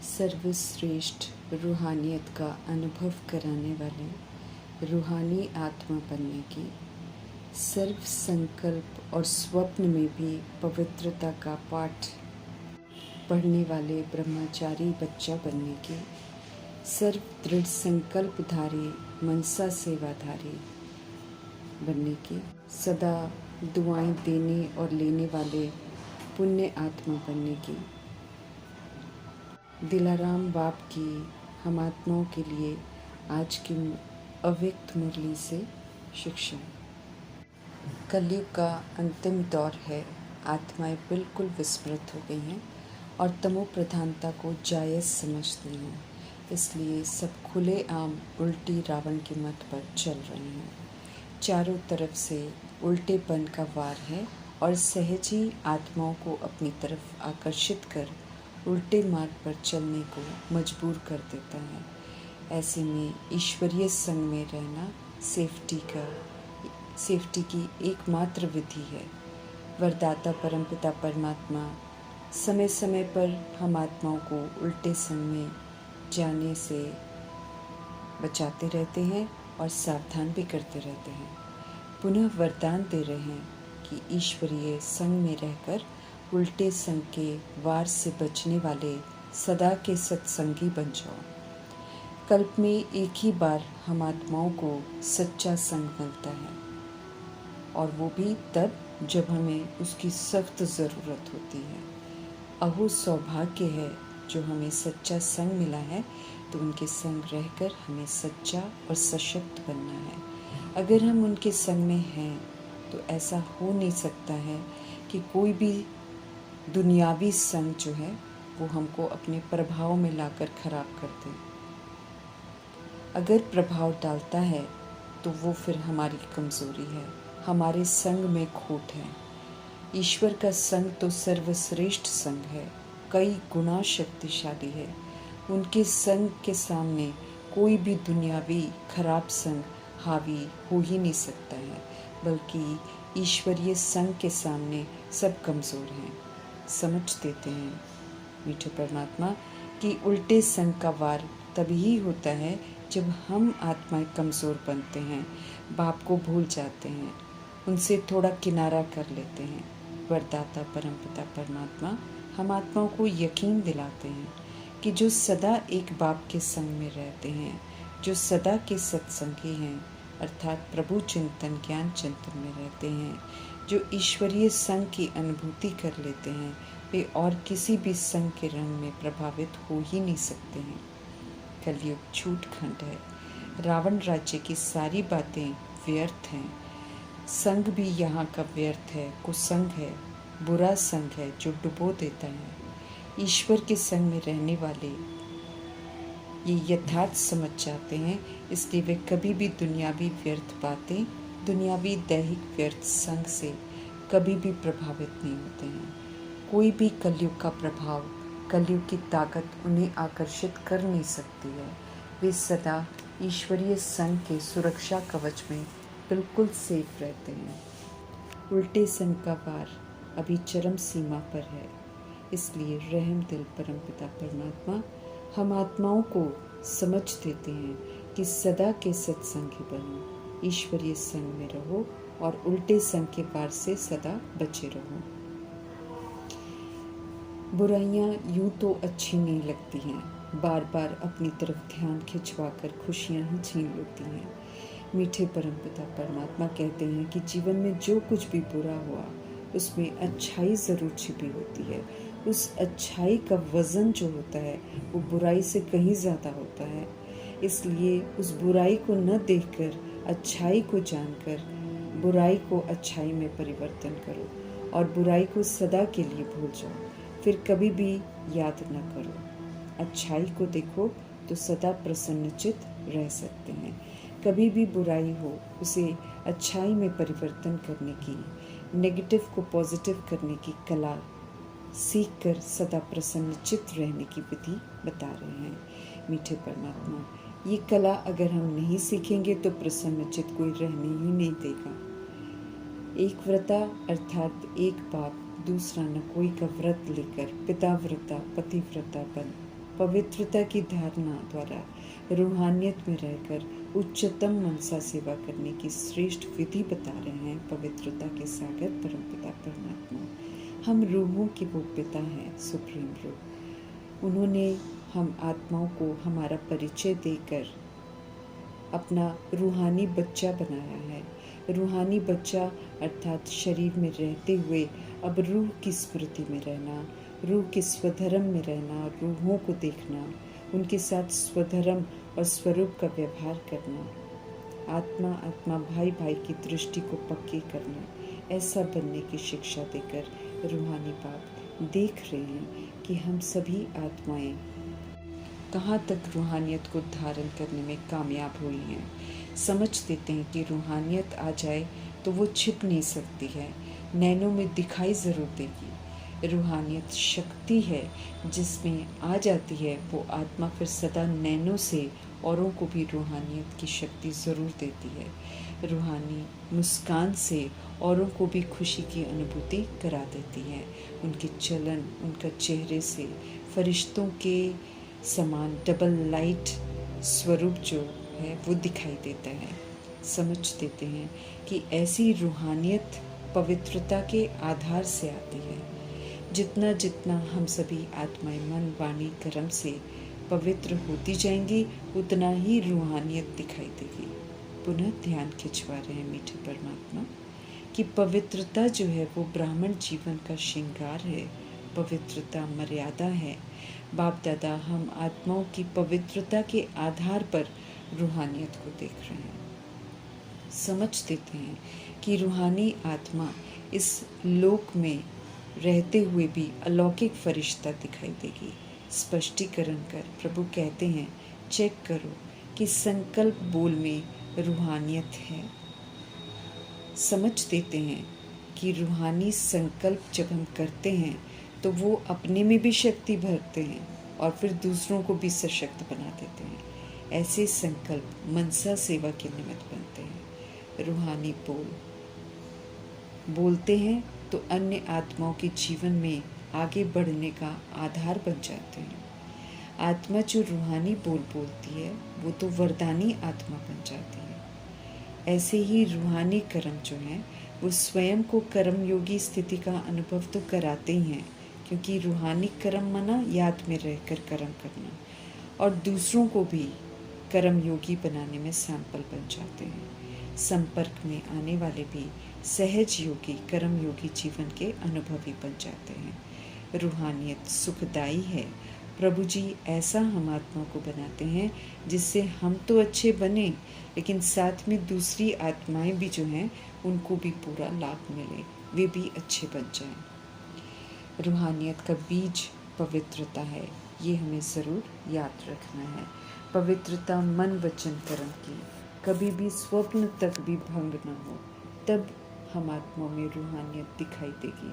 सर्वश्रेष्ठ रूहानियत का अनुभव कराने वाले रूहानी आत्मा बनने की, सर्व संकल्प और स्वप्न में भी पवित्रता का पाठ पढ़ने वाले ब्रह्मचारी बच्चा बनने की, सर्व दृढ़ संकल्पधारी मनसा सेवाधारी बनने की, सदा दुआएं देने और लेने वाले पुण्य आत्मा बनने की, दिलाराम बाप की हम आत्माओं के लिए आज की अव्यक्त मुरली से शिक्षा। कलयुग का अंतिम दौर है। आत्माएं बिल्कुल विस्मृत हो गई हैं और तमो प्रधानता को जायज़ समझती हैं, इसलिए सब खुले आम उल्टी रावण की मत पर चल रहे हैं। चारों तरफ से उल्टेपन का वार है और सहज ही आत्माओं को अपनी तरफ आकर्षित कर उल्टे मार्ग पर चलने को मजबूर कर देता है। ऐसे में ईश्वरीय संग में रहना सेफ्टी की एकमात्र विधि है। वरदाता परमपिता परमात्मा समय समय पर हम आत्माओं को उल्टे संग में जाने से बचाते रहते हैं और सावधान भी करते रहते हैं। पुनः वरदान दे रहे हैं कि ईश्वरीय संग में रहकर उल्टे संग के वार से बचने वाले सदा के सत्संगी बन जाओ। कल्प में एक ही बार हम आत्माओं को सच्चा संग मिलता है, और वो भी तब जब हमें उसकी सख्त ज़रूरत होती है। अहो सौभाग्य है जो हमें सच्चा संग मिला है, तो उनके संग रहकर हमें सच्चा और सशक्त बनना है। अगर हम उनके संग में हैं तो ऐसा हो नहीं सकता है कि कोई भी दुनियावी संग जो है वो हमको अपने प्रभाव में लाकर खराब कर दे। अगर प्रभाव डालता है तो वो फिर हमारी कमज़ोरी है, हमारे संग में खोट है। ईश्वर का संग तो सर्वश्रेष्ठ संग है, कई गुना शक्तिशाली है। उनके संग के सामने कोई भी दुनियावी खराब संग हावी हो ही नहीं सकता है, बल्कि ईश्वरीय संग के सामने सब कमज़ोर हैं। समझ देते हैं मीठे परमात्मा कि उल्टे संग का वार तभी होता है जब हम आत्माएं कमज़ोर बनते हैं, बाप को भूल जाते हैं, उनसे थोड़ा किनारा कर लेते हैं। वरदाता परमपिता परमात्मा हम आत्माओं को यकीन दिलाते हैं कि जो सदा एक बाप के संग में रहते हैं, जो सदा के सत्संगी हैं, अर्थात प्रभु चिंतन ज्ञान चिंतन में रहते हैं, जो ईश्वरीय संग की अनुभूति कर लेते हैं, वे और किसी भी संग के रंग में प्रभावित हो ही नहीं सकते हैं। कलयुग झूठ खंड है। रावण राज्य की सारी बातें व्यर्थ हैं। संग भी यहाँ का व्यर्थ है, कुसंग है, बुरा संग है जो डुबो देता है। ईश्वर के संग में रहने वाले ये यथार्थ समझ जाते हैं, इसलिए वे कभी भी दुनियावी व्यर्थ बातें, दुनियावी दैहिक व्यर्थ संग से कभी भी प्रभावित नहीं होते हैं। कोई भी कलयुग का प्रभाव, कलयुग की ताकत उन्हें आकर्षित कर नहीं सकती है। वे सदा ईश्वरीय संग के सुरक्षा कवच में बिल्कुल सेफ रहते हैं। उल्टे संग का वार अभी चरम सीमा पर है, इसलिए रहम दिल परमपिता परमात्मा हम आत्माओं को समझ देते हैं कि सदा के सत्संगी बनो, ईश्वरीय संग में रहो और उल्टे संग के वार से सदा बचे रहो। बुराइयां यूं तो अच्छी नहीं लगती हैं, बार बार अपनी तरफ ध्यान खिंचवाकर खुशियां ही छीन लेती हैं। मीठे परमपिता परमात्मा कहते हैं कि जीवन में जो कुछ भी बुरा हुआ उसमें अच्छाई ज़रूर छिपी होती है। उस अच्छाई का वज़न जो होता है वो बुराई से कहीं ज़्यादा होता है। इसलिए उस बुराई को न देखकर अच्छाई को जानकर बुराई को अच्छाई में परिवर्तन करो और बुराई को सदा के लिए भूल जाओ, फिर कभी भी याद न करो। अच्छाई को देखो तो सदा प्रसन्नचित रह सकते हैं। कभी भी बुराई हो उसे अच्छाई में परिवर्तन करने की, नेगेटिव को पॉजिटिव करने की कला सीखकर सदा प्रसन्नचित रहने की विधि बता रहे हैं मीठे परमात्मा। ये कला अगर हम नहीं सीखेंगे तो प्रसन्नचित कोई रहने ही नहीं देगा। एक व्रता अर्थात एक बाप दूसरा न कोई का व्रत लेकर पिता व्रता पतिव्रता बन पवित्रता की धारणा द्वारा रूहानियत में रहकर उच्चतम मनसा सेवा करने की श्रेष्ठ विधि बता रहे हैं पवित्रता के सागर परमपिता परमात्मा। हम रूहों के वो पिता हैं, सुप्रीम रूह। उन्होंने हम आत्माओं को हमारा परिचय देकर अपना रूहानी बच्चा बनाया है। रूहानी बच्चा अर्थात शरीर में रहते हुए अब रूह की स्मृति में रहना, रूह के स्वधर्म में रहना, रूहों को देखना, उनके साथ स्वधर्म और स्वरूप का व्यवहार करना, आत्मा आत्मा भाई भाई की दृष्टि को पक्की करना, ऐसा बनने की शिक्षा देकर रूहानी बाप देख रहे हैं कि हम सभी आत्माएं कहाँ तक रूहानियत को धारण करने में कामयाब हुई हैं। समझ देते हैं कि रूहानियत आ जाए तो वो छिप नहीं सकती है, नैनों में दिखाई ज़रूर देगी। रूहानियत शक्ति है, जिसमें आ जाती है वो आत्मा फिर सदा नैनों से औरों को भी रूहानियत की शक्ति ज़रूर देती है। रूहानी मुस्कान से औरों को भी खुशी की अनुभूति करा देती है। उनके चलन, उनका चेहरे से फरिश्तों के समान डबल लाइट स्वरूप जो है वो दिखाई देता है। समझ देते हैं कि ऐसी रूहानियत पवित्रता के आधार से आती है। जितना जितना हम सभी आत्माएं मन वाणी कर्म से पवित्र होती जाएंगी, उतना ही रूहानियत दिखाई देगी। पुनः ध्यान खिंचवा रहे हैं मीठे परमात्मा कि पवित्रता जो है वो ब्राह्मण जीवन का श्रृंगार है, पवित्रता मर्यादा है। बाप दादा हम आत्माओं की पवित्रता के आधार पर रूहानियत को देख रहे हैं। समझ देते हैं कि रूहानी आत्मा इस लोक में रहते हुए भी अलौकिक फरिश्ता दिखाई देगी। स्पष्टीकरण कर प्रभु कहते हैं, चेक करो कि संकल्प बोल में रूहानियत है। समझ देते हैं कि रूहानी संकल्प जब हम करते हैं तो वो अपने में भी शक्ति भरते हैं और फिर दूसरों को भी सशक्त बना देते हैं। ऐसे संकल्प मनसा सेवा के निमित्त बनते हैं। रूहानी बोलते हैं तो अन्य आत्माओं के जीवन में आगे बढ़ने का आधार बन जाते हैं। आत्मा जो रूहानी बोलती है वो तो वरदानी आत्मा बन जाती है। ऐसे ही रूहानी कर्म जो हैं वो स्वयं को कर्मयोगी स्थिति का अनुभव तो कराते ही हैं, क्योंकि रूहानी कर्म माना याद में रहकर कर्म करना और दूसरों को भी कर्मयोगी बनाने में सैंपल बन जाते हैं। संपर्क में आने वाले भी सहज योगी कर्मयोगी जीवन के अनुभवी बन जाते हैं। रूहानियत सुखदाई है। प्रभु जी ऐसा हम आत्मा को बनाते हैं जिससे हम तो अच्छे बने, लेकिन साथ में दूसरी आत्माएं भी जो हैं उनको भी पूरा लाभ मिले, वे भी अच्छे बन जाएं। रूहानियत का बीज पवित्रता है, ये हमें ज़रूर याद रखना है। पवित्रता मन वचन कर्म की कभी भी स्वप्न तक भी भंग न हो, तब हम आत्मा में रूहानियत दिखाई देगी।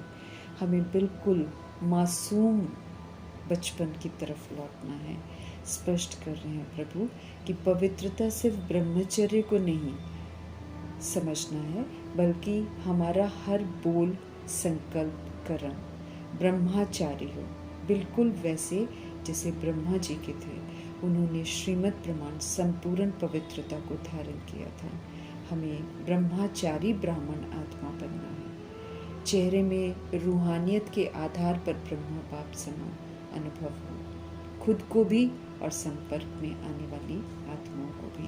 हमें बिल्कुल मासूम बचपन की तरफ लौटना है। स्पष्ट कर रहे हैं प्रभु कि पवित्रता सिर्फ ब्रह्मचर्य को नहीं समझना है, बल्कि हमारा हर बोल संकल्प कर्म ब्रह्मचारी हो, बिल्कुल वैसे जैसे ब्रह्मा जी के थे। उन्होंने श्रीमद् प्रमाण संपूर्ण पवित्रता को धारण किया था। हमें ब्रह्मचारी ब्राह्मण आत्मा बनना है। चेहरे में रूहानियत के आधार पर ब्रह्मा बाप समान अनुभव हो, खुद को भी और संपर्क में आने वाली आत्माओं को भी।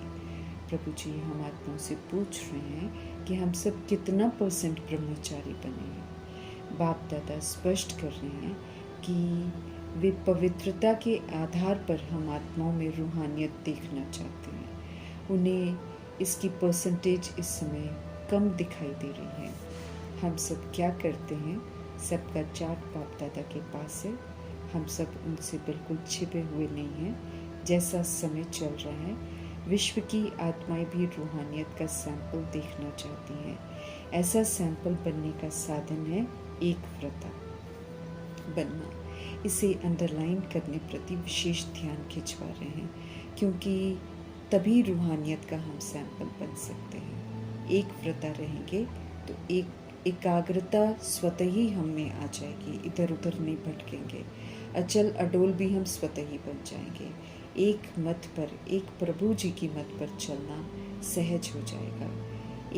प्रभु जी हम आत्माओं से पूछ रहे हैं कि हम सब कितना % ब्रह्मचारी बने हैं। बाप दादा स्पष्ट कर रहे हैं कि वे पवित्रता के आधार पर हम आत्माओं में रूहानियत देखना चाहते हैं। उन्हें इसकी % इस समय कम दिखाई दे रही है। हम सब क्या करते हैं, सबका चार्ट बाप दादा के पास है। हम सब उनसे बिल्कुल छिपे हुए नहीं हैं। जैसा समय चल रहा है, विश्व की आत्माएं भी रूहानियत का सैंपल देखना चाहती हैं। ऐसा सैंपल बनने का साधन है एक व्रता बनना। इसे अंडरलाइन करने प्रति विशेष ध्यान खिंचवा रहे हैं, क्योंकि तभी रूहानियत का हम सैंपल बन सकते हैं। एक व्रता रहेंगे तो एक एकाग्रता स्वतः ही हम में आ जाएगी, इधर उधर नहीं भटकेंगे। अचल अडोल भी हम स्वतः ही बन जाएंगे। एक मत पर, एक प्रभु जी की मत पर चलना सहज हो जाएगा।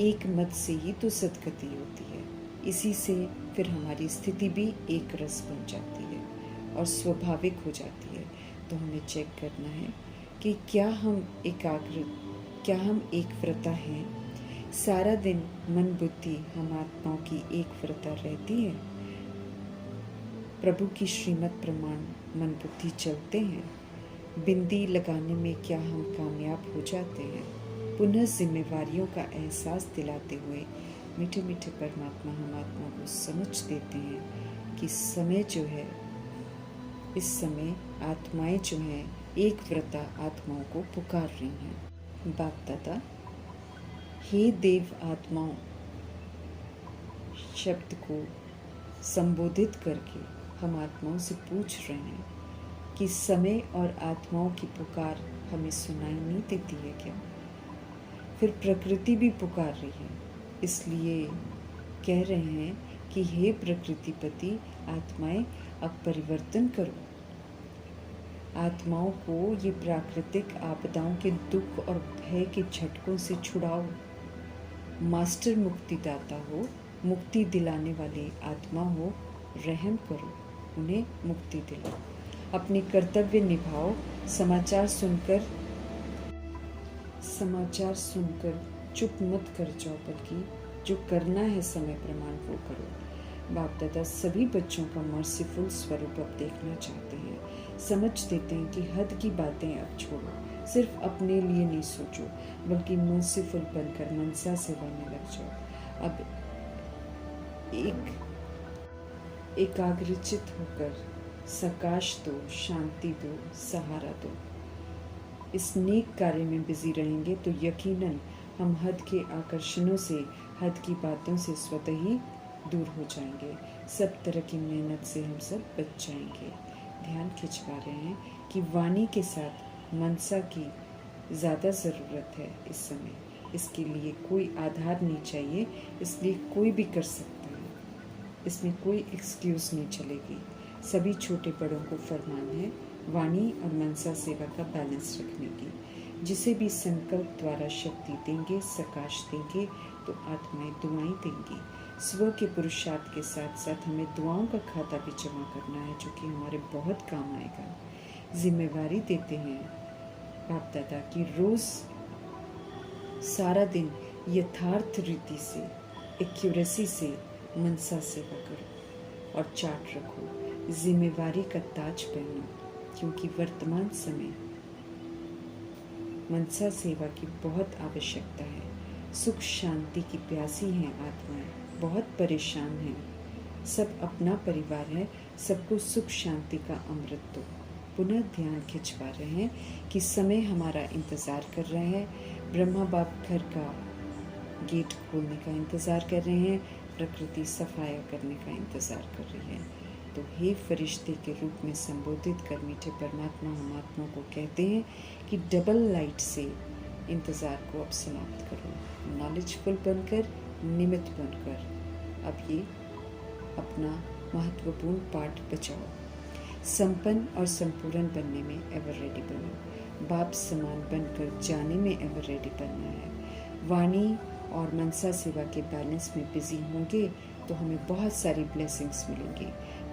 एक मत से ही तो सद्गति होती है। इसी से फिर हमारी स्थिति भी एक रस बन जाती है और स्वाभाविक हो जाती है। तो हमें चेक करना है कि क्या हम एक व्रता हैं। सारा दिन मन बुद्धि हम आत्माओं की एक व्रता रहती है। प्रभु की श्रीमत प्रमाण मन बुद्धि चलते हैं। बिंदी लगाने में क्या हम कामयाब हो जाते हैं। पुनः जिम्मेवारियों का एहसास दिलाते हुए मीठे मीठे परमात्मा हम आत्मा को समझ देते हैं कि समय जो है, इस समय आत्माएं जो हैं एक व्रता आत्माओं को पुकार रही हैं। बाप दादा, हे देव आत्माओं शब्द को संबोधित करके हम आत्माओं से पूछ रहे हैं कि समय और आत्माओं की पुकार हमें सुनाई नहीं देती है क्या। फिर प्रकृति भी पुकार रही है, इसलिए कह रहे हैं कि हे प्रकृतिपति आत्माएं अब परिवर्तन करो। आत्माओं को ये प्राकृतिक आपदाओं के दुख और भय के झटकों से छुड़ाओ। मास्टर मुक्तिदाता हो, मुक्ति दिलाने वाली आत्मा हो, रहम करो, उन्हें मुक्ति दिलाओ। अपने कर्तव्य निभाओ। समाचार सुनकर चुप मत कर जाओ, बल्कि जो करना है समय प्रमाण वो करो। बाप दादा सभी बच्चों का मर्सीफुल स्वरूप अब देखना चाहते हैं। समझ देते हैं कि हद की बातें अब छोड़ो, सिर्फ अपने लिए नहीं सोचो, बल्कि मर्सीफुल बनकर मनसा से बनने लग जाओ। अब एकाग्रचित होकर सकाश दो, शांति दो, सहारा दो। इस नेक कार्य में बिजी रहेंगे तो यकीनन हम हद के आकर्षणों से, हद की बातों से स्वतः ही दूर हो जाएंगे। सब तरह की मेहनत से हम सब बच जाएंगे। ध्यान खिंचवा रहे हैं कि वाणी के साथ मनसा की ज़्यादा ज़रूरत है इस समय। इसके लिए कोई आधार नहीं चाहिए, इसलिए कोई भी कर सकता है। इसमें कोई एक्सक्यूज़ नहीं चलेगी। सभी छोटे बड़ों को फरमान है वाणी और मनसा सेवा का बैलेंस रखने की। जिसे भी संकल्प द्वारा शक्ति देंगे, सकाश देंगे, तो आत्माएं दुआएं देंगी। स्व के पुरुषार्थ के साथ साथ हमें दुआओं का खाता भी जमा करना है, जो कि हमारे बहुत काम आएगा। जिम्मेवारी देते हैं बाप दादा की रोज़ सारा दिन यथार्थ रीति से, एक्यूरेसी से मनसा सेवा करो और चार्ट रखो। जिम्मेवारी का ताज पहनो, क्योंकि वर्तमान समय मनसा सेवा की बहुत आवश्यकता है। सुख शांति की प्यासी हैं आत्माएं, बहुत परेशान हैं। सब अपना परिवार है, सबको सुख शांति का अमृत दो। पुनः ध्यान खिंचवा रहे हैं कि समय हमारा इंतज़ार कर रहे हैं। ब्रह्मा बाप घर का गेट खोलने का इंतज़ार कर रहे हैं, प्रकृति सफाया करने का इंतज़ार कर रही है। तो हे फरिश्ते के रूप में संबोधित कर मीठे परमात्मा हम आत्मा को कहते हैं कि डबल लाइट से इंतज़ार को अब समाप्त करो। नॉलेजफुल बनकर, निमित्त बनकर अब ये अपना महत्वपूर्ण पाठ बचाओ। संपन्न और संपूर्ण बनने में एवर रेडी बनो। बाप समान बनकर जाने में एवर रेडी बनना है। वाणी और मनसा सेवा के बैलेंस में बिजी होंगे तो हमें बहुत सारी ब्लेसिंग्स मिलेंगी।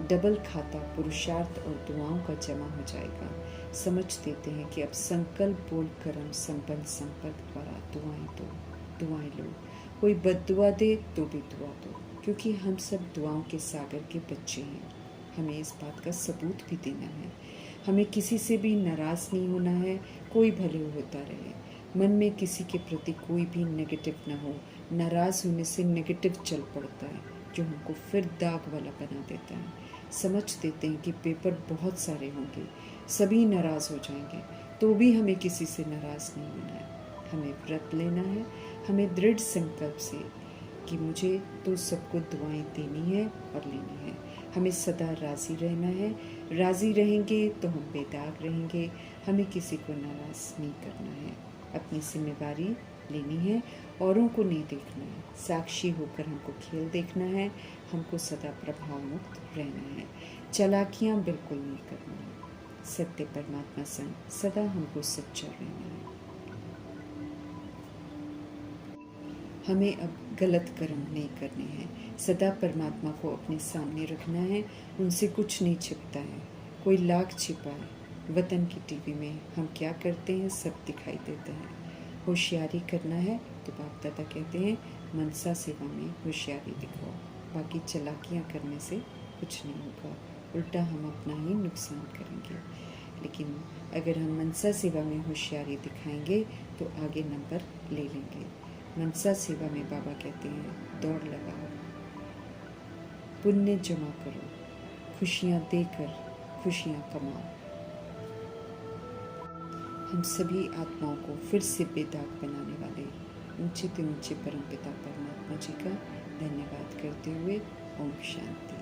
डबल खाता पुरुषार्थ और दुआओं का जमा हो जाएगा। समझ देते हैं कि अब संकल्प बोल कर हम संपन्न संपर्क द्वारा दुआएं लो। कोई बद्दुआ दे तो भी दुआ दो, क्योंकि हम सब दुआओं के सागर के बच्चे हैं। हमें इस बात का सबूत भी देना है। हमें किसी से भी नाराज़ नहीं होना है, कोई भले होता रहे। मन में किसी के प्रति कोई भी नेगेटिव ना हो। नाराज़ होने से नेगेटिव चल पड़ता है, जो हमको फिर दाग वाला बना देता है। समझ देते हैं कि पेपर बहुत सारे होंगे, सभी नाराज़ हो जाएंगे, तो भी हमें किसी से नाराज़ नहीं होना है। हमें व्रत लेना है, हमें दृढ़ संकल्प से कि मुझे तो सबको दुआएं देनी है और लेनी है। हमें सदा राज़ी रहना है। राज़ी रहेंगे तो हम बेदाग रहेंगे। हमें किसी को नाराज़ नहीं करना है। अपनी जिम्मेवारी लेनी है, औरों को नहीं देखना है। साक्षी होकर हमको खेल देखना है। हमको सदा प्रभाव मुक्त रहना है। चालाकियाँ बिल्कुल नहीं करनी। सत्य परमात्मा संग सदा हमको सच्चा रहना है। हमें अब गलत कर्म नहीं करने हैं। सदा परमात्मा को अपने सामने रखना है। उनसे कुछ नहीं छिपता है। कोई लाख छिपाए, वतन की टीवी में हम क्या करते हैं सब दिखाई देता है। होशियारी करना है तो बाप दादा कहते हैं मनसा सेवा में होशियारी दिखाओ। बाकी चालाकियाँ करने से कुछ नहीं होगा, उल्टा हम अपना ही नुकसान करेंगे। लेकिन अगर हम मनसा सेवा में होशियारी दिखाएंगे तो आगे नंबर ले लेंगे। मनसा सेवा में बाबा कहते हैं दौड़ लगाओ, पुण्य जमा करो, खुशियाँ देकर खुशियाँ कमाओ। हम सभी आत्माओं को फिर से बेदाग बनाने वाले ऊंचे से ऊंचे परमपिता परमात्मा जी का धन्यवाद करते हुए ओम शांति।